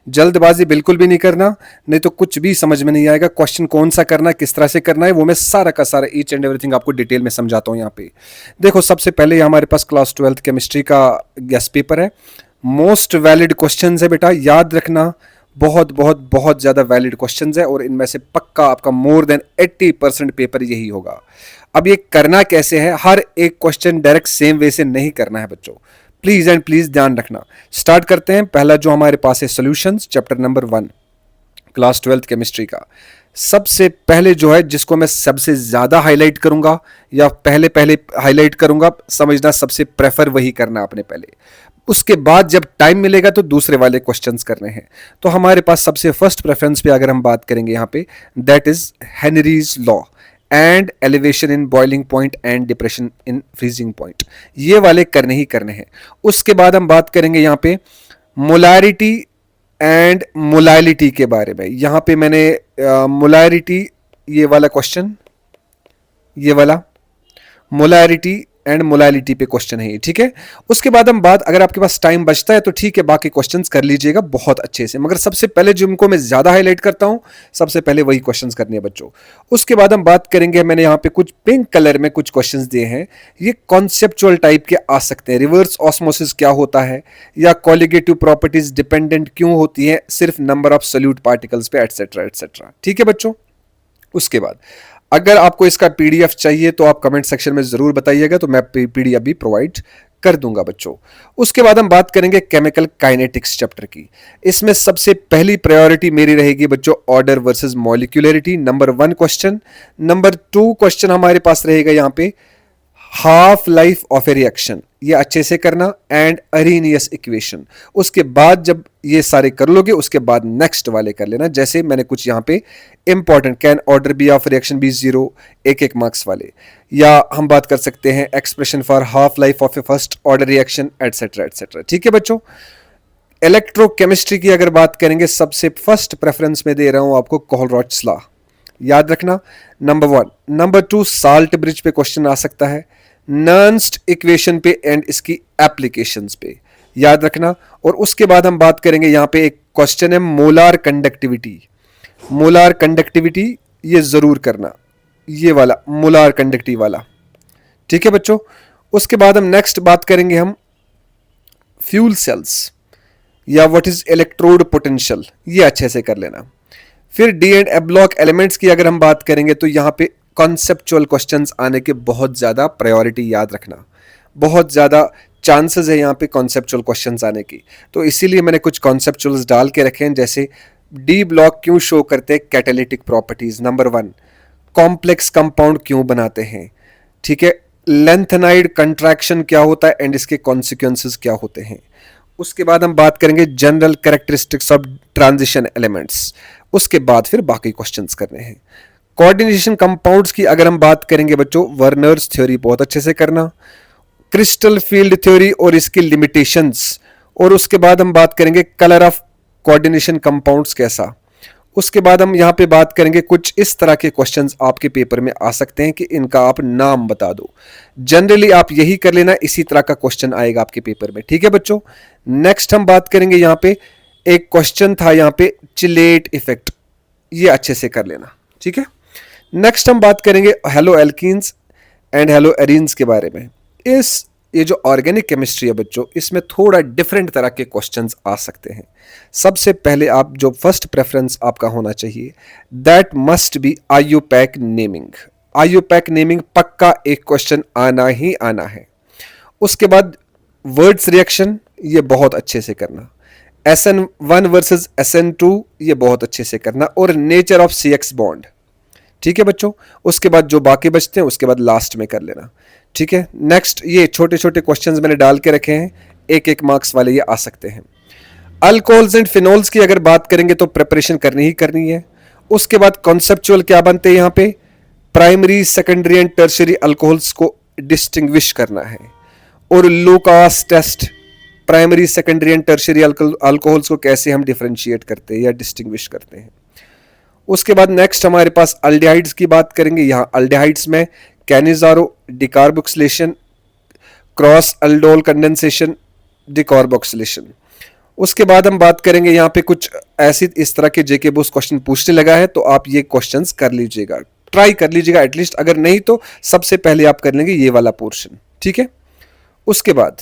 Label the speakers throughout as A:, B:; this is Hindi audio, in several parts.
A: जल्दबाजी बिल्कुल भी नहीं करना, नहीं तो कुछ भी समझ में नहीं आएगा। क्वेश्चन कौन सा करना है, किस तरह से करना है, वो मैं सारा का सारा ईच एंड एवरीथिंग आपको डिटेल में समझाता हूँ यहाँ पे। देखो, सबसे पहले हमारे पास क्लास 12th केमिस्ट्री का गेस्ट पेपर है। मोस्ट वैलिड क्वेश्चन है बेटा, याद रखना। बहुत बहुत बहुत ज़्यादा वैलिड क्वेश्चन है और इनमें से पक्का आपका मोर देन 80% पेपर यही होगा। अब ये करना कैसे है, हर एक क्वेश्चन डायरेक्ट सेम वे से नहीं करना है बच्चों, प्लीज एंड प्लीज ध्यान रखना। स्टार्ट करते हैं। पहला जो हमारे पास है solutions, chapter number 1 class 12th chemistry का। सबसे पहले जो है, जिसको मैं सबसे ज्यादा हाईलाइट करूंगा या पहले पहले हाईलाइट करूंगा, समझना सबसे प्रेफर वही करना आपने पहले। उसके बाद जब टाइम मिलेगा तो दूसरे वाले क्वेश्चंस करने हैं। तो हमारे पास सबसे फर्स्ट प्रेफरेंस पे अगर हम बात करेंगे यहाँ पे, that is Henry's law and elevation in boiling point and depression in freezing point, ये वाले करने ही करने हैं। उसके बाद हम बात करेंगे यहाँ पे मोलारिटी एंड मोलाइलिटी के बारे में। यहाँ पे मैंने मोलारिटी, ये वाला क्वेश्चन, ये वाला मोलारिटी एंड मोलाइलिटी पे क्वेश्चन है ये, ठीक है। उसके बाद हम बात, अगर आपके पास टाइम बचता है तो ठीक है, बाकी क्वेश्चंस कर लीजिएगा बहुत अच्छे से, मगर सबसे पहले जिनको मैं ज्यादा हाईलाइट करता हूं, सबसे पहले वही क्वेश्चंस करने हैं बच्चों। उसके बाद हम बात करेंगे, मैंने यहाँ पे कुछ पिंक कलर में कुछ क्वेश्चंस दिए हैं, ये कॉन्सेप्चुअल टाइप के आ सकते हैं। रिवर्स ऑस्मोसिस क्या होता है, या कॉलिगेटिव प्रॉपर्टीज डिपेंडेंट क्यों होती है सिर्फ नंबर ऑफ सोल्यूट पार्टिकल्स पे, एटसेट्रा एटसेट्रा, ठीक है बच्चों। उसके बाद अगर आपको इसका पीडीएफ चाहिए तो आप कमेंट सेक्शन में जरूर बताइएगा, तो मैं पीडीएफ भी प्रोवाइड कर दूंगा बच्चों। उसके बाद हम बात करेंगे केमिकल काइनेटिक्स चैप्टर की। इसमें सबसे पहली प्रायोरिटी मेरी रहेगी बच्चों order versus molecularity, number 1 question. Number 2 question हमारे पास रहेगा यहाँ पे half life of A reaction, ये अच्छे से करना, एंड अरेनियस इक्वेशन। उसके बाद जब ये सारे कर लोगे, उसके बाद नेक्स्ट वाले कर लेना, जैसे मैंने कुछ यहाँ पे important, can order B of reaction B 0, एक मार्क्स वाले, या हम बात कर सकते हैं expression for half life of A first order reaction, etcetera etcetera, ठीक है बच्चों। इलेक्ट्रोकेमिस्ट्री की अगर बात करेंगे, सबसे फर्स्ट प्रेफरेंस में दे रहा हूं आपको कोहलरॉट्ज़ लॉ, याद रखना, नंबर 1। नंबर 2 साल्ट ब्रिज पे क्वेश्चन आ सकता है, नर्न्स्ट इक्वेशन पे एंड इसकी एप्लीकेशंस पे, याद रखना। और उसके बाद हम बात करेंगे, यहाँ पे एक क्वेश्चन है मोलार कंडक्टिविटी, मोलार कंडक्टिविटी ये जरूर करना, ये वाला मोलार कंडक्टिविटी वाला, ठीक है बच्चों। उसके बाद हम नेक्स्ट बात करेंगे हम फ्यूल सेल्स, या व्हाट इज इलेक्ट्रोड पोटेंशियल, ये अच्छे से कर लेना। फिर D and F block elements की अगर हम बात करेंगे तो यहाँ पे कॉन्सेप्चुअल क्वेश्चंस आने के बहुत ज्यादा प्रायोरिटी, याद रखना, बहुत ज्यादा चांसेस है यहाँ पे कॉन्सेप्चुअल क्वेश्चंस आने की, तो इसीलिए मैंने कुछ कॉन्सेप्चुअल्स डाल के रखे हैं। जैसे डी ब्लॉक क्यों शो करते हैं catalytic properties, number 1। Complex compound क्यों बनाते हैं, ठीक है। लेंथेनाइड कंट्रैक्शन क्या होता है एंड इसके कॉन्सिक्वेंसेस क्या होते हैं। उसके बाद हम बात करेंगे general characteristics of transition elements. उसके बाद फिर बाकी क्वेश्चंस करने हैं। कोऑर्डिनेशन कंपाउंड्स की अगर हम बात करेंगे बच्चों, वर्नर्स थ्योरी बहुत अच्छे से करना, क्रिस्टल फील्ड थ्योरी और इसकी लिमिटेशंस, और उसके बाद हम बात करेंगे कलर ऑफ कोऑर्डिनेशन कंपाउंड्स कैसा। उसके बाद हम यहाँ पे बात करेंगे कुछ इस तरह के क्वेश्चंस आपके पेपर में आ सकते हैं कि इनका आप नाम बता दो। जनरली आप यही कर लेना, इसी तरह का क्वेश्चन आएगा आपके पेपर में, ठीक है बच्चों। नेक्स्ट हम बात करेंगे, यहाँ पे एक क्वेश्चन था यहाँ पे चिलेट इफेक्ट, ये अच्छे से कर लेना, ठीक है। नेक्स्ट हम बात करेंगे hello alkenes and hello arenes के बारे में। ये जो ऑर्गेनिक केमिस्ट्री है बच्चों, इसमें थोड़ा डिफरेंट तरह के क्वेश्चंस आ सकते हैं। सबसे पहले आप जो फर्स्ट प्रेफरेंस आपका होना चाहिए, that must be IUPAC naming. IUPAC naming पक्का एक क्वेश्चन आना ही आना है। उसके बाद वर्ड्स रिएक्शन, ये बहुत अच्छे से करना। SN1 वर्सेस SN2, ये बहुत अच्छे से करना, और नेचर ऑफ CX बॉन्ड, ठीक है बच्चों। उसके बाद जो बाकी बचते हैं उसके बाद लास्ट में कर लेना, ठीक है। नेक्स्ट ये छोटे छोटे क्वेश्चंस मैंने डाल के रखे हैं, एक मार्क्स वाले ये आ सकते हैं। अल्कोहल्स एंड फिनोल्स की अगर बात करेंगे तो प्रिपरेशन करनी ही करनी है। उसके बाद कॉन्सेप्चुअल क्या बनते हैं, यहाँ पे primary secondary and tertiary alcohols को डिस्टिंग्विश करना है, और Lucas test primary secondary and tertiary alcohols को कैसे हम डिफरेंशिएट करते हैं या डिस्टिंग्विश करते हैं। उसके बाद नेक्स्ट हमारे पास अल्डिहाइड्स की बात करेंगे। यहाँ अल्डिहाइड्स में Cannizzaro decarboxylation, cross aldol condensation, decarboxylation. उसके बाद हम बात करेंगे यहाँ पे कुछ ऐसी इस तरह के जेके बॉस क्वेश्चन पूछने लगा है, तो आप ये क्वेश्चंस कर लीजिएगा, ट्राई कर लीजिएगा एटलीस्ट, अगर नहीं तो सबसे पहले आप कर लेंगे ये वाला पोर्शन, ठीक है। उसके बाद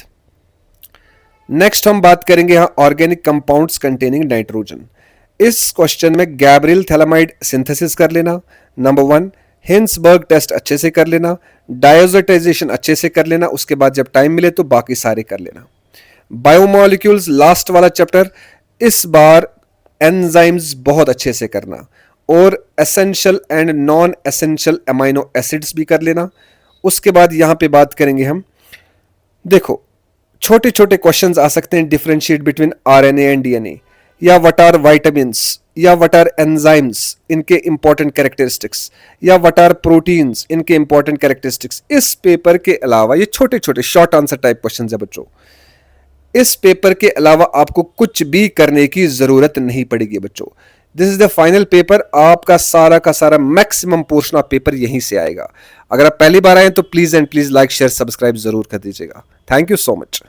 A: नेक्स्ट हम बात करेंगे यहाँ ऑर्गेनिक कंपाउंड्स कंटेनिंग नाइट्रोजन। इस क्वेश्चन में गैब्रियल थैलामाइड सिंथेसिस कर लेना, नंबर 1, हिंसबर्ग टेस्ट अच्छे से कर लेना, डायोजोटाइजेशन अच्छे से कर लेना, उसके बाद जब टाइम मिले तो बाकी सारे कर लेना। बायोमोलिक्यूल्स लास्ट वाला चैप्टर, इस बार एंजाइम्स बहुत अच्छे से करना, और essential and non essential amino acids भी कर लेना। उसके बाद यहां पे बात करेंगे हम, देखो छोटे छोटे क्वेश्चंस आ सकते हैं, differentiate between RNA and DNA, या व्हाट आर विटामिन्स, या व्हाट आर एंजाइम्स, इनके इंपॉर्टेंट कैरेक्टरिस्टिक्स, या व्हाट आर प्रोटीन्स, इनके इंपॉर्टेंट कैरेक्टरिस्टिक्स। इस पेपर के अलावा ये छोटे छोटे शॉर्ट आंसर टाइप क्वेश्चंस है बच्चों, इस पेपर के अलावा आपको कुछ भी करने की जरूरत नहीं पड़ेगी बच्चों। This is the final paper, आपका सारा का सारा मैक्सिमम पोर्शन ऑफ पेपर यहीं से आएगा। अगर आप पहली बार आए तो please and please like share subscribe जरूर कर दीजिएगा। Thank you so much.